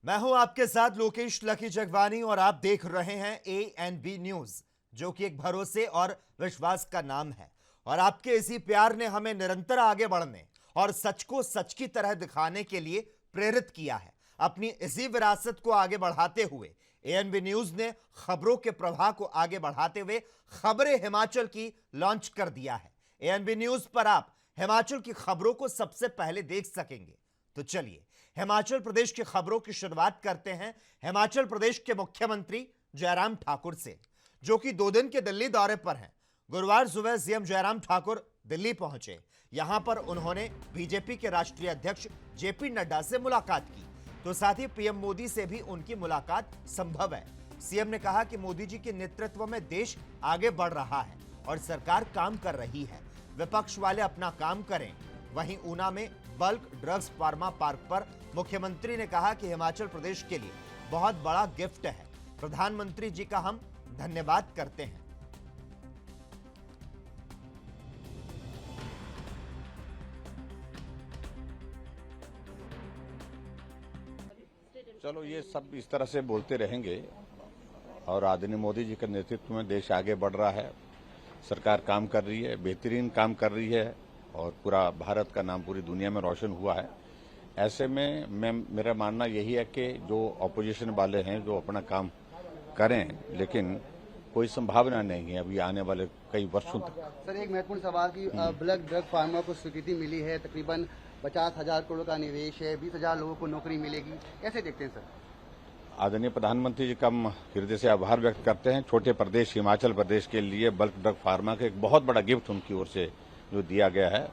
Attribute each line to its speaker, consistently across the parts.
Speaker 1: मैं हूं आपके साथ लोकेश लकी जगवानी और आप देख रहे हैं ANB न्यूज, जो कि एक भरोसे और विश्वास का नाम है। और आपके इसी प्यार ने हमें निरंतर आगे बढ़ने और सच को सच की तरह दिखाने के लिए प्रेरित किया है। अपनी इसी विरासत को आगे बढ़ाते हुए ANB न्यूज ने खबरों के प्रवाह को आगे बढ़ाते हुए खबरें हिमाचल की लॉन्च कर दिया है। ANB न्यूज पर आप हिमाचल की खबरों को सबसे पहले देख सकेंगे। तो चलिए हिमाचल प्रदेश की खबरों की शुरुआत करते हैं हिमाचल प्रदेश के मुख्यमंत्री जयराम ठाकुर से, जो कि 2 दिन के दिल्ली दौरे पर हैं। गुरुवार सुबह सीएम जयराम ठाकुर दिल्ली पहुंचे। यहां पर उन्होंने बीजेपी के राष्ट्रीय अध्यक्ष जेपी नड्डा से मुलाकात की, तो साथ ही पीएम मोदी से भी उनकी मुलाकात संभव है। सीएम ने कहा कि मोदी जी के नेतृत्व में देश आगे बढ़ रहा है और सरकार काम कर रही है, विपक्ष वाले अपना काम करें। वहीं ऊना में बल्क ड्रग्स फार्मा पार्क पर मुख्यमंत्री ने कहा कि हिमाचल प्रदेश के लिए बहुत बड़ा गिफ्ट है, प्रधानमंत्री जी का हम धन्यवाद करते हैं।
Speaker 2: चलो ये सब इस तरह से बोलते रहेंगे और आदरणीय मोदी जी के नेतृत्व में देश आगे बढ़ रहा है, सरकार काम कर रही है, बेहतरीन काम कर रही है और पूरा भारत का नाम पूरी दुनिया में रोशन हुआ है। ऐसे में मेरा मानना यही है कि जो ऑपोजिशन वाले हैं जो अपना काम करें, लेकिन कोई संभावना नहीं है अभी आने वाले कई वर्षों तक।
Speaker 3: सर, एक महत्वपूर्ण सवाल की ब्लैक ड्रग फार्मा को स्वीकृति मिली है, तकरीबन 50,000 करोड़ का निवेश है, 20,000 लोगों को नौकरी मिलेगी, कैसे देखते हैं सर?
Speaker 2: आदरणीय प्रधानमंत्री जी का हम हृदय से आभार व्यक्त करते हैं। छोटे प्रदेश हिमाचल प्रदेश के लिए बल्क ड्रग फार्मा का एक बहुत बड़ा गिफ्ट उनकी ओर से जो दिया गया है।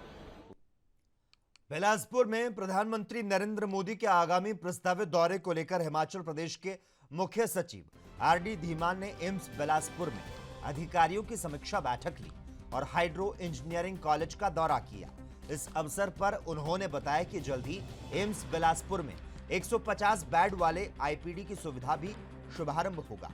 Speaker 1: बिलासपुर में प्रधानमंत्री नरेंद्र मोदी के आगामी प्रस्तावित दौरे को लेकर हिमाचल प्रदेश के मुख्य सचिव RD धीमान ने एम्स बिलासपुर में अधिकारियों की समीक्षा बैठक ली और हाइड्रो इंजीनियरिंग कॉलेज का दौरा किया। इस अवसर पर उन्होंने बताया कि जल्द ही एम्स बिलासपुर में 150 बेड वाले IPD की सुविधा भी शुभारंभ होगा,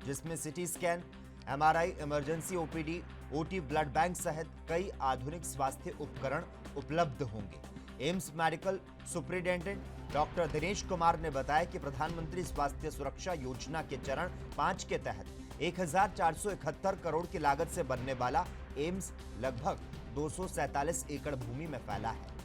Speaker 1: जिसमें CT scan, MRI, emergency OPD, OT, blood bank सहित कई आधुनिक स्वास्थ्य उपकरण उपलब्ध होंगे। AIIMS medical superintendent doctor Dinesh Kumar ने बताया कि प्रधानमंत्री स्वास्थ्य सुरक्षा योजना के चरण 5 के तहत 1471 करोड़ की लागत से बनने वाला एम्स लगभग 247 एकड़ भूमि में फैला है।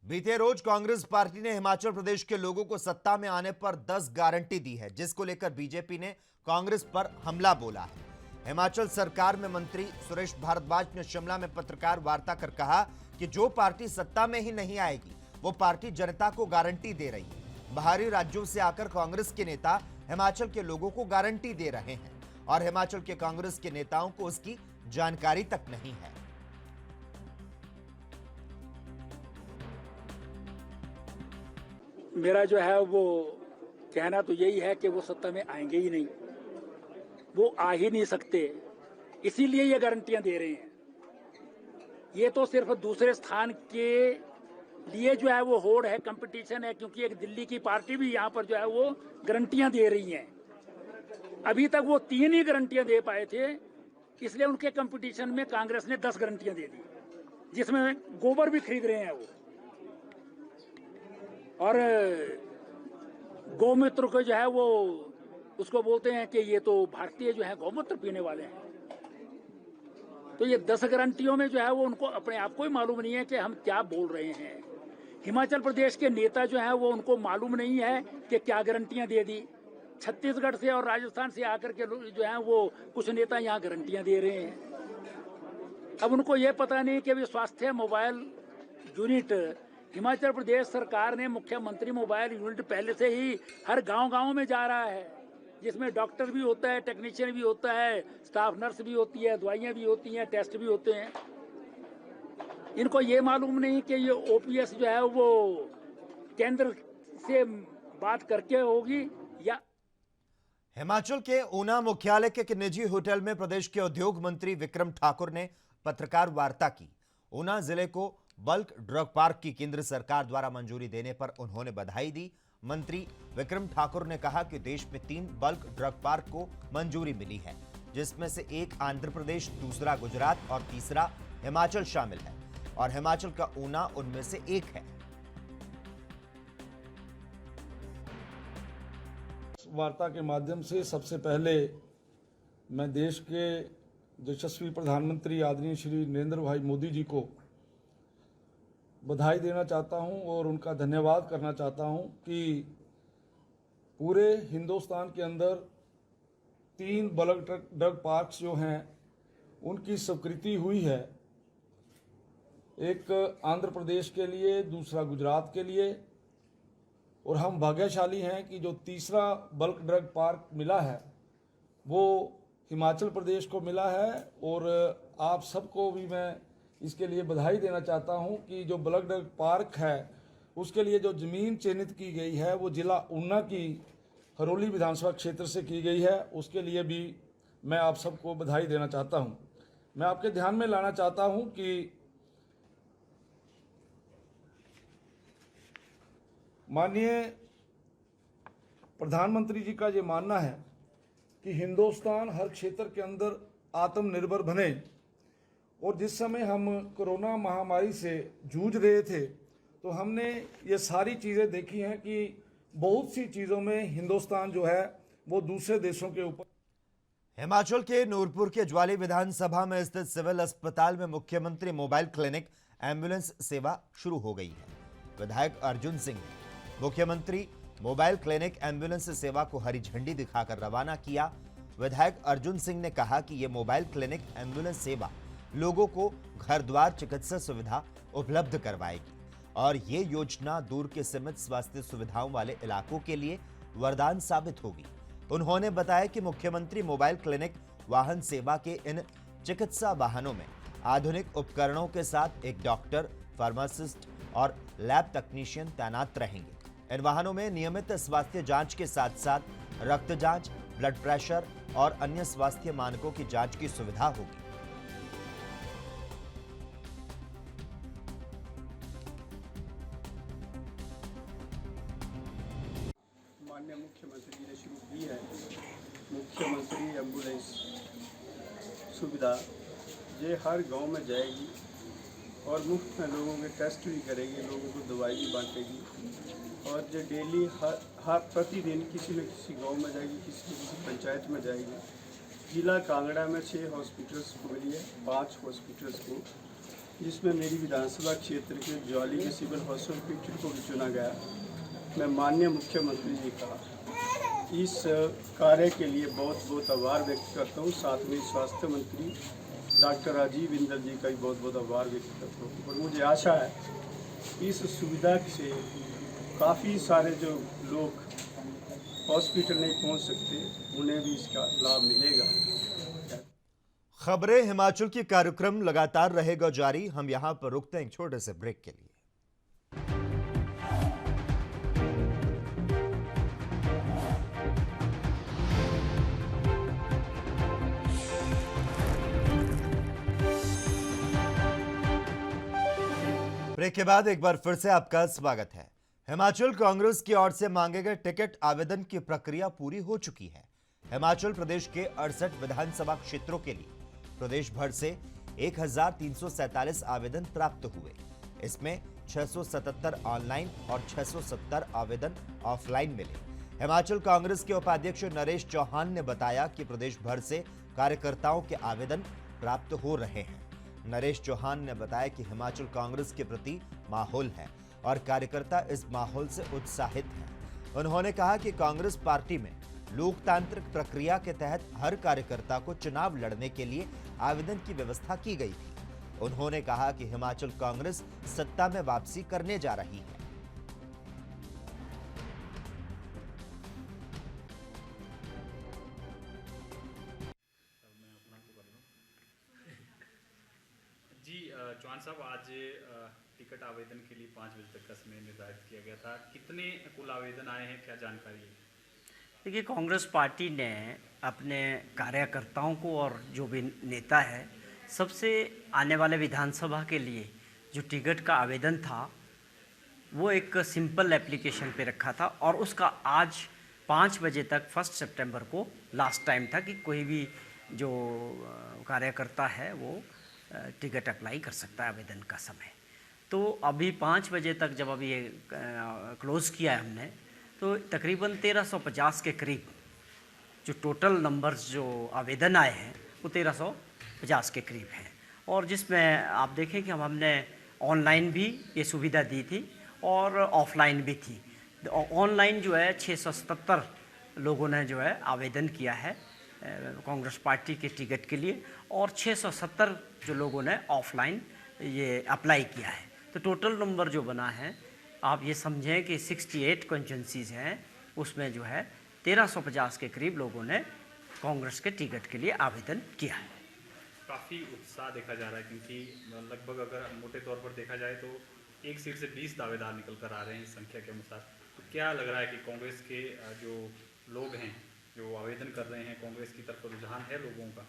Speaker 1: बीते रोज कांग्रेस पार्टी ने हिमाचल प्रदेश के लोगों को सत्ता में आने पर 10 गारंटी दी है, जिसको लेकर बीजेपी ने कांग्रेस पर हमला बोला है। हिमाचल सरकार में मंत्री सुरेश भारद्वाज ने शिमला में पत्रकार वार्ता कर कहा कि जो पार्टी सत्ता में ही नहीं आएगी वो पार्टी जनता को गारंटी दे रही है। बाहरी राज्यों से आकर कांग्रेस के नेता हिमाचल के लोगों को गारंटी दे रहे हैं और हिमाचल के कांग्रेस के नेताओं को उसकी जानकारी तक नहीं है।
Speaker 4: मेरा जो है वो कहना तो यही है कि वो सत्ता में आएंगे ही नहीं, वो आ ही नहीं सकते, इसीलिए ये गारंटियां दे रहे हैं। ये तो सिर्फ दूसरे स्थान के लिए जो है वो होड़ है, कंपटीशन है, क्योंकि एक दिल्ली की पार्टी भी यहाँ पर जो है वो गारंटियां दे रही हैं। अभी तक वो 3 ही गारंटियां दे पाए थे, इसलिए उनके कंपटीशन में कांग्रेस ने 10 गारंटियां दे दी, जिसमें गोबर भी खरीद रहे हैं वो, और गौमूत्र को जो है वो उसको बोलते हैं कि ये तो भारतीय जो है गौमूत्र पीने वाले हैं। तो ये 10 गारंटियों में जो है वो उनको अपने आप को ही मालूम नहीं है कि हम क्या बोल रहे हैं। हिमाचल प्रदेश के नेता जो है वो उनको मालूम नहीं है कि क्या गारंटियां दे दी। छत्तीसगढ़ से और राजस्थान से आकर के जो है वो कुछ नेता यहाँ गारंटियां दे रहे हैं। अब उनको ये पता नहीं कि अभी स्वास्थ्य मोबाइल यूनिट हिमाचल प्रदेश सरकार ने, मुख्यमंत्री मोबाइल यूनिट पहले से ही हर गांव-गांव में जा रहा है, जिसमें डॉक्टर भी होता है, टेक्नीशियन भी होता है, स्टाफ नर्स भी होती है, दवाइयां भी होती हैं, टेस्ट भी होते हैं। इनको ये मालूम नहीं कि ये OPS जो है वो केंद्र से बात करके होगी या।
Speaker 1: हिमाचल के ऊना मुख्यालय के एक निजी होटल में प्रदेश के उद्योग मंत्री विक्रम ठाकुर ने पत्रकार वार्ता की। ऊना जिले को बल्क ड्रग पार्क की केंद्र सरकार द्वारा मंजूरी देने पर उन्होंने बधाई दी। मंत्री विक्रम ठाकुर ने कहा कि देश में 3 बल्क ड्रग पार्क को मंजूरी मिली है, जिसमें से एक आंध्र प्रदेश, दूसरा गुजरात और तीसरा हिमाचल शामिल है। और हिमाचल का ऊना उनमें से एक है।
Speaker 5: वार्ता के माध्यम से सबसे पहले मैं देश के यशस्वी प्रधानमंत्री आदरणीय श्री नरेंद्र भाई मोदी जी को बधाई देना चाहता हूं और उनका धन्यवाद करना चाहता हूं कि पूरे हिंदुस्तान के अंदर 3 बल्क ड्रग पार्क्स जो हैं उनकी स्वीकृति हुई है। एक आंध्र प्रदेश के लिए, दूसरा गुजरात के लिए, और हम भाग्यशाली हैं कि जो तीसरा बल्क ड्रग पार्क मिला है वो हिमाचल प्रदेश को मिला है। और आप सबको भी मैं इसके लिए बधाई देना चाहता हूं कि जो बल्क ड्रग पार्क है उसके लिए जो ज़मीन चयनित की गई है वो जिला ऊना की हरोली विधानसभा क्षेत्र से की गई है, उसके लिए भी मैं आप सबको बधाई देना चाहता हूं। मैं आपके ध्यान में लाना चाहता हूं कि माननीय प्रधानमंत्री जी का ये मानना है कि हिंदुस्तान हर क्षेत्र के अंदर आत्मनिर्भर बने, और जिस समय हम कोरोना महामारी से जूझ रहे थे तो हमने ये सारी चीज़ें देखी हैं कि बहुत सी चीज़ों में हिंदुस्तान जो है वो दूसरे देशों के ऊपर।
Speaker 1: हिमाचल के नूरपुर के ज्वाली विधानसभा में स्थित सिविल अस्पताल में मुख्यमंत्री मोबाइल क्लिनिक एम्बुलेंस सेवा शुरू हो गई है। विधायक अर्जुन सिंह ने मुख्यमंत्री मोबाइल क्लिनिक एम्बुलेंस सेवा को हरी झंडी दिखाकर रवाना किया। विधायक अर्जुन सिंह ने कहा कि यह मोबाइल क्लिनिक एम्बुलेंस सेवा लोगों को घर द्वार चिकित्सा सुविधा उपलब्ध करवाएगी और ये योजना दूर के सीमित स्वास्थ्य सुविधाओं वाले इलाकों के लिए वरदान साबित होगी। उन्होंने बताया कि मुख्यमंत्री मोबाइल क्लिनिक वाहन सेवा के इन चिकित्सा वाहनों में आधुनिक उपकरणों के साथ एक डॉक्टर, फार्मासिस्ट और लैब तकनीशियन तैनात रहेंगे। इन वाहनों में नियमित स्वास्थ्य जांच के साथ साथ रक्त जांच, ब्लड प्रेशर और अन्य स्वास्थ्य मानकों की जांच की सुविधा होगी।
Speaker 6: माननीय मुख्यमंत्री जी ने शुरू की है मुख्यमंत्री एम्बुलेंस सुविधा। ये हर गांव में जाएगी और मुफ्त में लोगों के टेस्ट भी करेगी, लोगों को दवाई भी बांटेगी, और जो डेली हर प्रतिदिन किसी न किसी गांव में जाएगी, किसी न किसी पंचायत में जाएगी। जिला कांगड़ा में 6 हॉस्पिटल्स को मिली है, 5 हॉस्पिटल्स को, जिसमें मेरी विधानसभा क्षेत्र के ज्वाली के सिविल हॉस्पिटल को भी चुना गया। मैं माननीय मुख्यमंत्री जी का इस कार्य के लिए बहुत बहुत आभार व्यक्त करता हूँ। साथ में स्वास्थ्य मंत्री डॉक्टर राजीव बिंदल जी का भी बहुत बहुत आभार व्यक्त करता हूँ। और मुझे आशा है कि इस सुविधा से काफ़ी सारे जो लोग हॉस्पिटल नहीं पहुँच सकते उन्हें भी इसका लाभ मिलेगा।
Speaker 1: खबरें हिमाचल की कार्यक्रम लगातार रहेगा जारी। हम यहां पर रुकते हैं एक छोटे से ब्रेक के लिए। ब्रेक के बाद एक बार फिर से आपका स्वागत है। हिमाचल कांग्रेस की ओर से मांगे गए टिकट आवेदन की प्रक्रिया पूरी हो चुकी है। हिमाचल प्रदेश के 68 विधानसभा क्षेत्रों के लिए प्रदेश भर से 1347 आवेदन प्राप्त हुए। इसमें 677 ऑनलाइन और 670 आवेदन ऑफलाइन मिले। हिमाचल कांग्रेस के उपाध्यक्ष नरेश चौहान ने बताया कि प्रदेश भर से कार्यकर्ताओं के आवेदन प्राप्त हो रहे हैं। नरेश चौहान ने बताया कि हिमाचल कांग्रेस के प्रति माहौल है और कार्यकर्ता इस माहौल से उत्साहित हैं। उन्होंने कहा कि कांग्रेस पार्टी में लोकतांत्रिक प्रक्रिया के तहत हर कार्यकर्ता को चुनाव लड़ने के लिए आवेदन की व्यवस्था की गई थी। उन्होंने कहा कि हिमाचल कांग्रेस सत्ता में वापसी करने जा रही है।
Speaker 7: चौहान साहब, आज टिकट आवेदन के लिए 5 बजे तक का समय निर्धारित किया गया था। कितने कुल आवेदन आए हैं, क्या जानकारी है?
Speaker 8: देखिए, कांग्रेस पार्टी ने अपने कार्यकर्ताओं को और जो भी नेता है सबसे आने वाले विधानसभा के लिए जो टिकट का आवेदन था वो एक सिंपल एप्लीकेशन पे रखा था और उसका आज 5 बजे तक 1 सितंबर को लास्ट टाइम था कि कोई भी जो कार्यकर्ता है वो टिकट अप्लाई कर सकता है आवेदन का समय। तो अभी 5 बजे तक जब अभी ये क्लोज़ किया है हमने, तो तकरीबन 1350 के करीब जो टोटल नंबर्स जो आवेदन आए हैं वो 1350 के करीब हैं। और जिसमें आप देखें कि हमने ऑनलाइन भी ये सुविधा दी थी और ऑफलाइन भी थी। ऑनलाइन जो है 677 लोगों ने जो है आवेदन किया है कांग्रेस पार्टी के टिकट के लिए, और 670 जो लोगों ने ऑफलाइन ये अप्लाई किया है। तो टोटल नंबर जो बना है, आप ये समझें कि 68 कॉन्स्टिट्यूंसीज हैं, उसमें जो है 1350 के करीब लोगों ने कांग्रेस के टिकट के लिए आवेदन किया है।
Speaker 7: काफ़ी उत्साह देखा जा रहा है, क्योंकि लगभग अगर मोटे तौर पर देखा जाए तो एक सीट से 20 दावेदार निकल कर आ रहे हैं इस संख्या के अनुसार। तो क्या लग रहा है कि कांग्रेस के जो लोग हैं जो आवेदन कर रहे हैं, कांग्रेस की तरफ रुझान है लोगों का?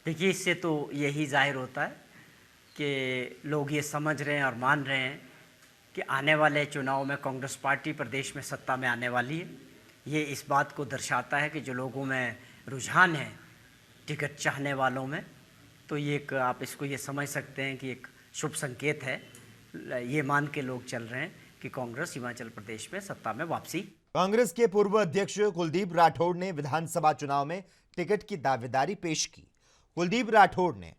Speaker 8: देखिए, इससे तो यही जाहिर होता है कि लोग ये समझ रहे हैं और मान रहे हैं कि आने वाले चुनाव में कांग्रेस पार्टी प्रदेश में सत्ता में आने वाली है। ये इस बात को दर्शाता है कि जो लोगों में रुझान है टिकट चाहने वालों में, तो ये एक आप इसको ये समझ सकते हैं कि एक शुभ संकेत है। ये मान के लोग चल रहे हैं कि कांग्रेस हिमाचल प्रदेश में सत्ता में वापसी।
Speaker 1: कांग्रेस के पूर्व अध्यक्ष कुलदीप राठौड़ ने विधानसभा चुनाव में टिकट की दावेदारी पेश की। कुलदीप राठौड़ ने,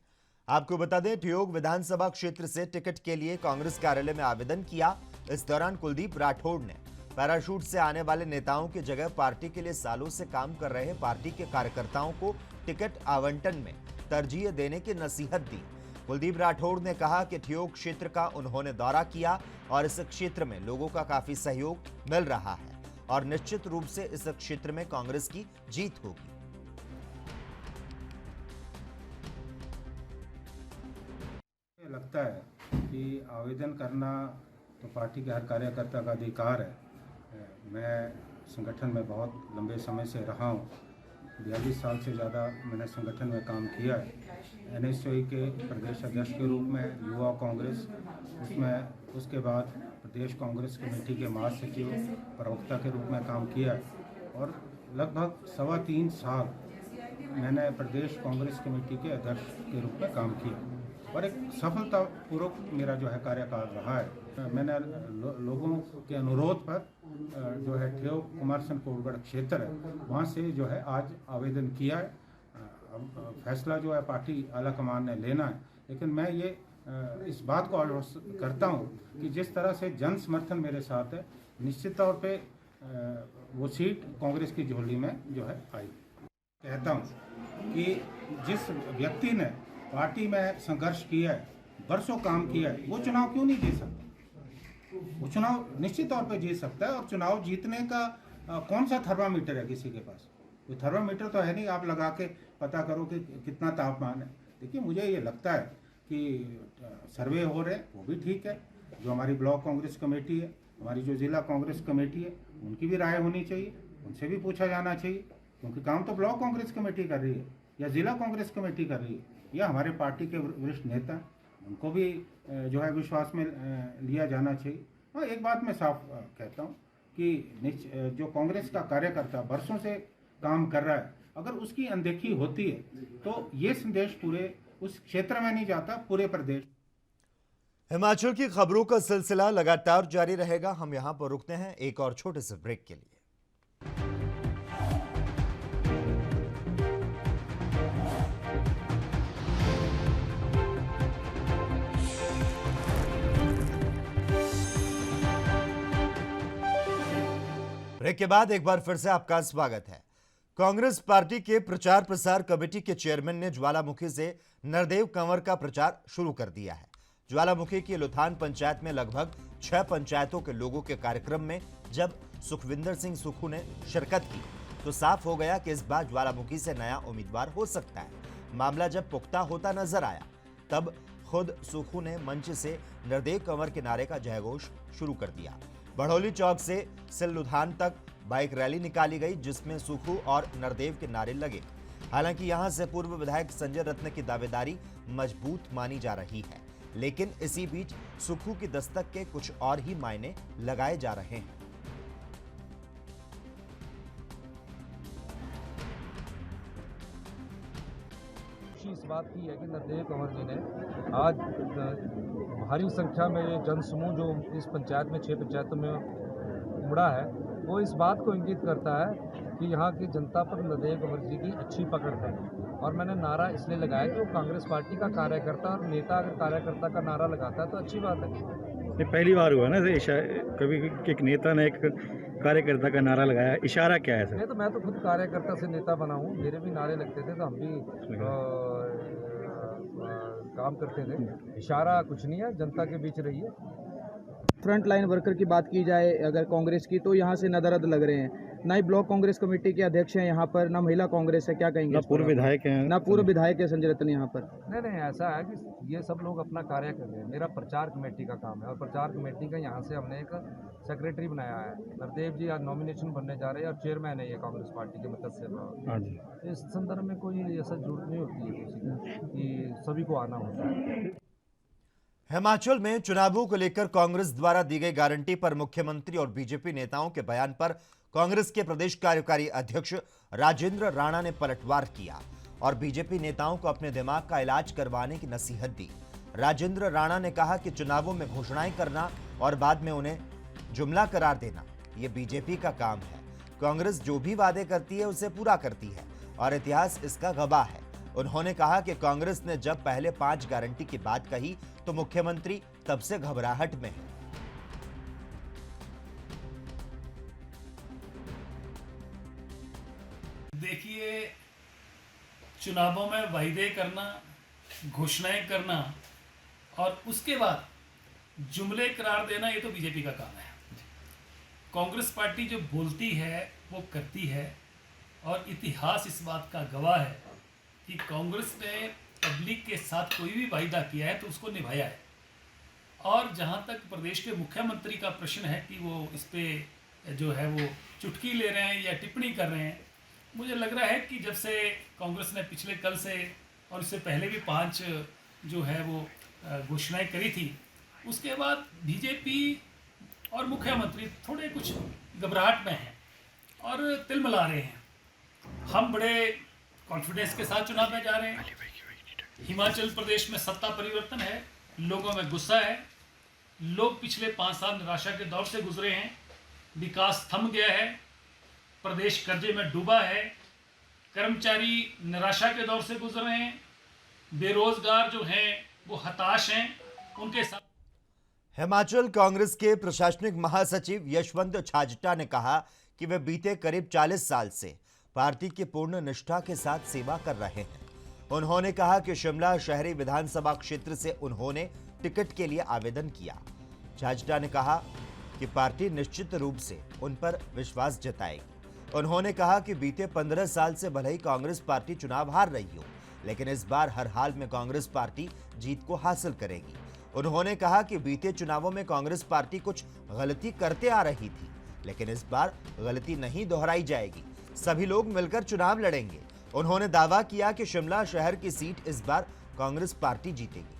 Speaker 1: आपको बता दें, ठियोग विधानसभा क्षेत्र से टिकट के लिए कांग्रेस कार्यालय में आवेदन किया। इस दौरान कुलदीप राठौड़ ने पैराशूट से आने वाले नेताओं की जगह पार्टी के लिए सालों से काम कर रहे पार्टी के कार्यकर्ताओं को टिकट आवंटन में तरजीह देने की नसीहत दी। कुलदीप राठौड़ ने कहा कि ठियोग क्षेत्र का उन्होंने दौरा किया और इस क्षेत्र में लोगों का काफी सहयोग मिल रहा है और निश्चित रूप से इस क्षेत्र में कांग्रेस की जीत होगी।
Speaker 9: लगता है कि आवेदन करना तो पार्टी के हर कार्यकर्ता का अधिकार है। मैं संगठन में बहुत लंबे समय से रहा हूँ, 42 साल से ज़्यादा मैंने संगठन में काम किया है। NSOE के प्रदेश अध्यक्ष के रूप में, युवा कांग्रेस, उसमें उसके बाद प्रदेश कांग्रेस कमेटी के महासचिव प्रवक्ता के रूप में काम किया है और लगभग 3.25 साल मैंने प्रदेश कांग्रेस कमेटी के अध्यक्ष के रूप में काम किया और एक सफलतापूर्वक मेरा जो है कार्यकाल रहा है। मैंने लोगों के अनुरोध पर जो है ठियोग कुमारसैन कोटगढ़ क्षेत्र है, वहाँ से जो है आज आवेदन किया है। फैसला जो है पार्टी आला कमान ने लेना है, लेकिन मैं ये इस बात को आश्वस्त करता हूँ कि जिस तरह से जन समर्थन मेरे साथ है, निश्चित तौर पे वो सीट कांग्रेस की झोली में जो है आई। कहता हूँ कि जिस व्यक्ति ने पार्टी में संघर्ष किया है, बरसों काम किया है, वो चुनाव क्यों नहीं जीत सकता? वो चुनाव निश्चित तौर पे जीत सकता है। और चुनाव जीतने का कौन सा थर्मामीटर है किसी के पास? कोई थर्मामीटर तो है नहीं आप लगा के पता करो कि कितना तापमान है। देखिए, मुझे ये लगता है कि सर्वे हो रहे, वो भी ठीक है। जो हमारी ब्लॉक कांग्रेस कमेटी है, हमारी जो जिला कांग्रेस कमेटी है, उनकी भी राय होनी चाहिए, उनसे भी पूछा जाना चाहिए, क्योंकि काम तो ब्लॉक कांग्रेस कमेटी कर रही है या जिला कांग्रेस कमेटी कर रही है या हमारे पार्टी के वरिष्ठ नेता, उनको भी जो है विश्वास में लिया जाना चाहिए। और एक बात मैं साफ कहता हूँ कि जो कांग्रेस का कार्यकर्ता बरसों से काम कर रहा है, अगर उसकी अनदेखी होती है तो ये संदेश पूरे उस क्षेत्र में नहीं जाता, पूरे प्रदेश।
Speaker 1: हिमाचल की खबरों का सिलसिला लगातार जारी रहेगा। हम यहां पर रुकते हैं एक और छोटे से ब्रेक के लिए। ब्रेक के बाद एक बार फिर से आपका स्वागत है। कांग्रेस पार्टी के प्रचार प्रसार कमेटी के चेयरमैन ने ज्वालामुखी से नरदेव कंवर का प्रचार शुरू कर दिया है। ज्वालामुखी की लुथान पंचायत में लगभग 6 पंचायतों के लोगों के कार्यक्रम में जब सुखविंदर सिंह सुक्खू ने शिरकत की तो साफ हो गया कि इस बार ज्वालामुखी से नया उम्मीदवार हो सकता है। मामला जब पुख्ता होता नजर आया तब खुद सुक्खू ने मंच से नरदेव कंवर के नारे का जयघोष शुरू कर दिया। बढ़ौली चौक से सिल्लुधान तक बाइक रैली निकाली गई जिसमें सुक्खू और नरदेव के नारे लगे। हालांकि यहां से पूर्व विधायक संजय रत्न की दावेदारी मजबूत मानी जा रही है, लेकिन इसी बीच सुक्खू की दस्तक के कुछ और ही मायने लगाए जा रहे हैं।
Speaker 5: बात की है कि नरदेव कंवर जी ने आज भारी संख्या में ये जनसमूह जो इस पंचायत में 6 पंचायतों में उमड़ा है, वो इस बात को इंगित करता है कि यहाँ की जनता पर नरदेव कंवर जी की अच्छी पकड़ है। और मैंने नारा इसलिए लगाया कि वो कांग्रेस पार्टी का कार्यकर्ता और नेता अगर कार्यकर्ता का नारा लगाता है तो अच्छी बात है।
Speaker 10: ये पहली बार हुआ ना कभी एक नेता ने एक कार्यकर्ता का नारा लगाया, इशारा क्या है सर?
Speaker 5: मैं तो खुद कार्यकर्ता से नेता बना हूँ, मेरे भी नारे लगते थे तो हम भी काम करते थे। इशारा कुछ नहीं है, जनता के बीच रहिए।
Speaker 11: फ्रंट लाइन वर्कर की बात की जाए अगर कांग्रेस की, तो यहाँ से नदरद लग रहे हैं। ना ही ब्लॉक कांग्रेस कमेटी के अध्यक्ष हैं यहाँ पर, ना महिला कांग्रेस है। क्या कहेंगे?
Speaker 10: ना पूर्व विधायक हैं,
Speaker 11: ना पूर्व विधायक है संजय रतन यहाँ पर।
Speaker 5: नहीं, ऐसा है कि ये सब लोग अपना कार्य कर रहे हैं। मेरा प्रचार कमेटी का काम है और प्रचार कमेटी का यहाँ से हमने एक सेक्रेटरी बनाया है। नरदेव जी आज नॉमिनेशन बनने जा रहे हैं और चेयरमैन है ये कांग्रेस पार्टी के मदद से। इस संदर्भ में कोई ऐसा जरूरत नहीं होती है किसी की, सभी को आना होता है।
Speaker 1: हिमाचल में चुनावों को लेकर कांग्रेस द्वारा दी गई गारंटी पर मुख्यमंत्री और बीजेपी नेताओं के बयान पर कांग्रेस के प्रदेश कार्यकारी अध्यक्ष राजेंद्र राणा ने पलटवार किया और बीजेपी नेताओं को अपने दिमाग का इलाज करवाने की नसीहत दी। राजेंद्र राणा ने कहा कि चुनावों में घोषणाएं करना और बाद में उन्हें जुमला करार देना यह बीजेपी का काम है। कांग्रेस जो भी वादे करती है उसे पूरा करती है और इतिहास इसका गवाह है। उन्होंने कहा कि कांग्रेस ने जब पहले 5 गारंटी की बात कही तो मुख्यमंत्री तब से घबराहट में है।
Speaker 4: देखिए, चुनावों में वायदे करना, घोषणाएं करना और उसके बाद जुमले करार देना, ये तो बीजेपी का काम है। कांग्रेस पार्टी जो बोलती है वो करती है और इतिहास इस बात का गवाह है कि कांग्रेस ने पब्लिक के साथ कोई भी वायदा किया है तो उसको निभाया है। और जहां तक प्रदेश के मुख्यमंत्री का प्रश्न है कि वो इस पे जो है वो चुटकी ले रहे हैं या टिप्पणी कर रहे हैं, मुझे लग रहा है कि जब से कांग्रेस ने पिछले कल से और उससे पहले भी 5 जो है वो घोषणाएं करी थी, उसके बाद बीजेपी और मुख्यमंत्री थोड़े कुछ घबराहट में हैं और तिलमिला रहे हैं। हम बड़े कॉन्फिडेंस के साथ चुनाव में जा रहे हैं। हिमाचल प्रदेश में सत्ता परिवर्तन है, लोगों में गुस्सा है, लोग पिछले 5 साल निराशा के दौर से गुजरे हैं, विकास थम गया है, प्रदेश कर्जे में डूबा है, कर्मचारी निराशा के दौर से गुजर रहे हैं, बेरोजगार जो हैं वो हताश हैं, उनके साथ।
Speaker 1: हिमाचल कांग्रेस के प्रशासनिक महासचिव यशवंत छाजटा ने कहा कि वे बीते करीब 40 साल से पार्टी की पूर्ण निष्ठा के साथ सेवा कर रहे हैं। उन्होंने कहा कि शिमला शहरी विधानसभा क्षेत्र से उन्होंने टिकट के लिए आवेदन किया। छाजटा ने कहा कि पार्टी निश्चित रूप से उन पर विश्वास जताएगी। उन्होंने कहा कि बीते 15 साल से भले ही कांग्रेस पार्टी चुनाव हार रही हो, लेकिन इस बार हर हाल में कांग्रेस पार्टी जीत को हासिल करेगी। उन्होंने कहा कि बीते चुनावों में कांग्रेस पार्टी कुछ गलती करते आ रही थी, लेकिन इस बार गलती नहीं दोहराई जाएगी। सभी लोग मिलकर चुनाव लड़ेंगे। उन्होंने दावा किया कि शिमला शहर की सीट इस बार कांग्रेस पार्टी जीतेगी।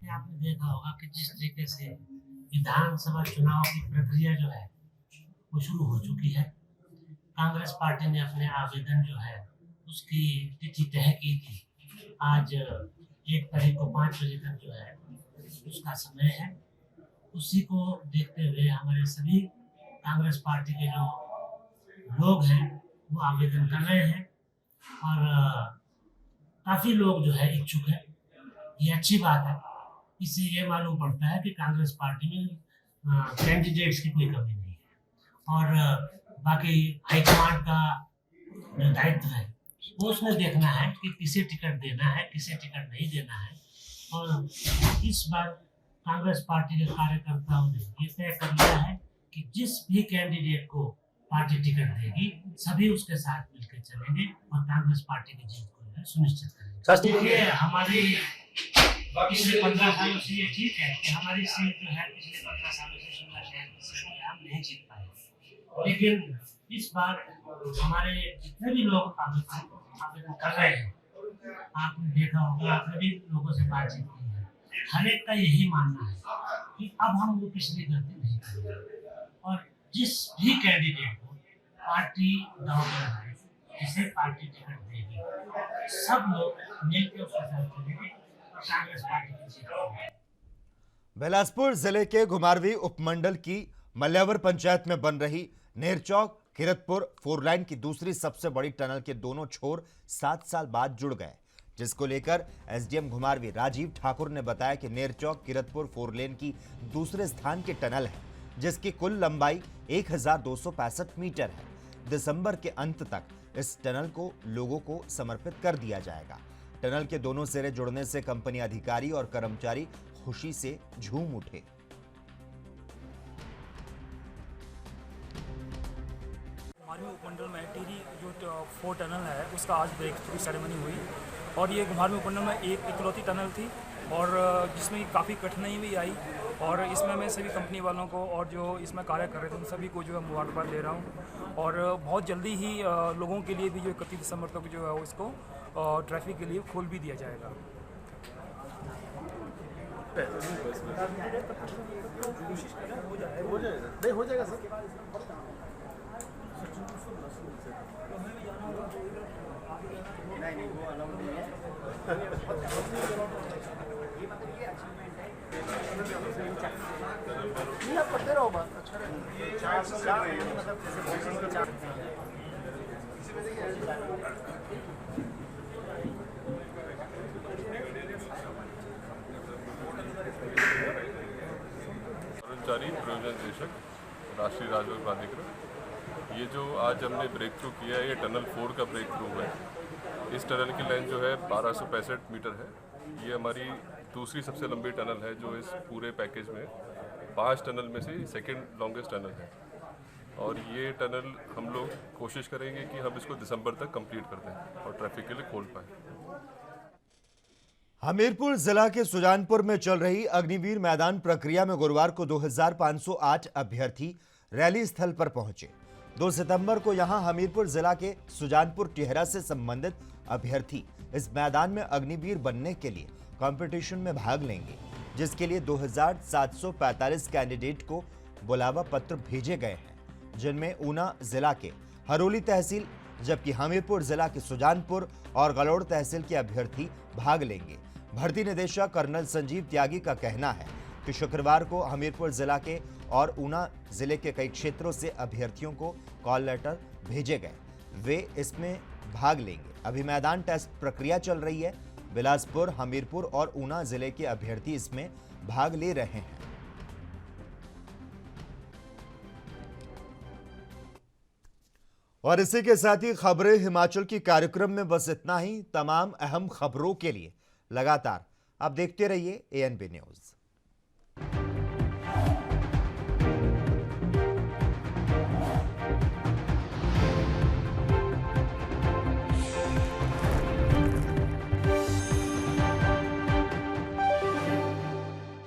Speaker 12: आपने देखा होगा कि जिस तरीके से विधानसभा चुनाव की प्रक्रिया जो है वो शुरू हो चुकी है। कांग्रेस पार्टी ने अपने आवेदन जो है उसकी तिथि तय की थी। आज 1 तारीख को 5 बजे तक जो है उसका समय है। उसी को देखते हुए हमारे सभी कांग्रेस पार्टी के जो लोग हैं वो आवेदन कर रहे हैं और काफ़ी लोग जो है इच्छुक हैं। ये अच्छी बात है। इससे ये मालूम पड़ता है कि कांग्रेस पार्टी में कैंडिडेट्स की कोई कमी नहीं है और बाकी हाईकमांड का जो दायित्व है वो उसने देखना है कि किसे टिकट देना है, किसे टिकट नहीं देना है। और इस बार कांग्रेस पार्टी के कार्यकर्ताओं ने ये तय कर लिया है कि जिस भी कैंडिडेट को पार्टी टिकट देगी सभी उसके साथ मिलकर चलेंगे और कांग्रेस पार्टी की जीत को सुनिश्चित करेंगे। ये हमारी पिछले 15 सालों से ये ठीक है कि हमारी सीट जो है पिछले 15 सालों से शिमला शहर की सीट हम नहीं जीत पाए, लेकिन इस बार हमारे जितने भी लोग आवेदन कर रहे हैं, आपने देखा होगा, आपने भी लोगों से बातचीत की है, हर एक का यही मानना है कि अब हम वो पिछली गलती नहीं करेंगे और जिस भी कैंडिडेट को पार्टी दाव में लगाए, जिसे पार्टी टिकट देगी, सब लोग मिलकर उसके साथ चलेंगे और कांग्रेस पार्टी की जीत होगी।
Speaker 1: बिलासपुर जिले के घुमारवी उपमंडल की मल्यावर पंचायत में बन रही नेरचौक किरतपुर 4 लाइन की दूसरी सबसे बड़ी टनल के दोनों छोर 7 साल बाद जुड़ गए, जिसको लेकर एसडीएम घुमारवी राजीव ठाकुर ने बताया कि नेरचौक किरतपुर 4 लेन की दूसरे स्थान की टनल है, जिसकी कुल लंबाई 1265 मीटर है। दिसंबर के अंत तक इस टनल को लोगों को समर्पित कर दिया जाएगा। टनल के दोनों सिरे जुड़ने से कंपनी अधिकारी और कर्मचारी खुशी से झूम उठे।
Speaker 13: घुमारवी उपमंडल में टिहरी जो 4 टनल है उसका आज ब्रेक थ्रू सेरेमनी हुई और ये घुमारवी उपमंडल में एक इकलौती टनल थी और जिसमें काफ़ी कठिनाई भी आई और इसमें मैं सभी कंपनी वालों को और जो इसमें कार्य कर रहे थे उन सभी को जो है मुबारकबाद दे रहा हूँ और बहुत जल्दी ही लोगों के लिए भी जो 31 दिसंबर तक जो है उसको ट्रैफिक के लिए खोल भी दिया जाएगा।
Speaker 14: हो जाएगा सर। नहीं वो अलाउ नहीं है। नहीं आप करते रहो बात, अच्छा
Speaker 15: कर्मचारी प्रयोजन निदेशक राष्ट्रीय राजमार्ग प्राधिकरण, ये जो आज हमने ब्रेक थ्रू किया है ये टनल 4 का ब्रेक थ्रू है। इस टनल की लेंथ जो है 1265 मीटर है। ये हमारी दूसरी सबसे लंबी टनल है जो इस पूरे पैकेज में 5 टनल में से सेकंड लॉन्गेस्ट टनल है और ये टनल हम लोग कोशिश करेंगे कि हम इसको दिसंबर तक कंप्लीट कर दें और ट्रैफिक के लिए खोल पाएँ।
Speaker 1: हमीरपुर जिला के सुजानपुर में चल रही अग्निवीर मैदान प्रक्रिया में गुरुवार को 2508 अभ्यर्थी रैली स्थल पर पहुंचे। 2 सितंबर को यहां हमीरपुर जिला के सुजानपुर टिहरा से संबंधित अभ्यर्थी इस मैदान में अग्निवीर बनने के लिए कंपटीशन में भाग लेंगे, जिसके लिए 2745 कैंडिडेट को बुलावा पत्र भेजे गए हैं, जिनमें ऊना जिला के हरोली तहसील जबकि हमीरपुर जिला के सुजानपुर और गलोड़ तहसील के अभ्यर्थी भाग लेंगे। भर्ती निदेशक कर्नल संजीव त्यागी का कहना है कि शुक्रवार को हमीरपुर जिला के और ऊना जिले के कई क्षेत्रों से अभ्यर्थियों को कॉल लेटर भेजे गए, वे इसमें भाग लेंगे। अभी मैदान टेस्ट प्रक्रिया चल रही है। बिलासपुर, हमीरपुर और ऊना जिले के अभ्यर्थी इसमें भाग ले रहे हैं। और इसी के साथ ही खबरें हिमाचल की कार्यक्रम में बस इतना ही। तमाम अहम खबरों के लिए लगातार आप देखते रहिए ANB न्यूज़।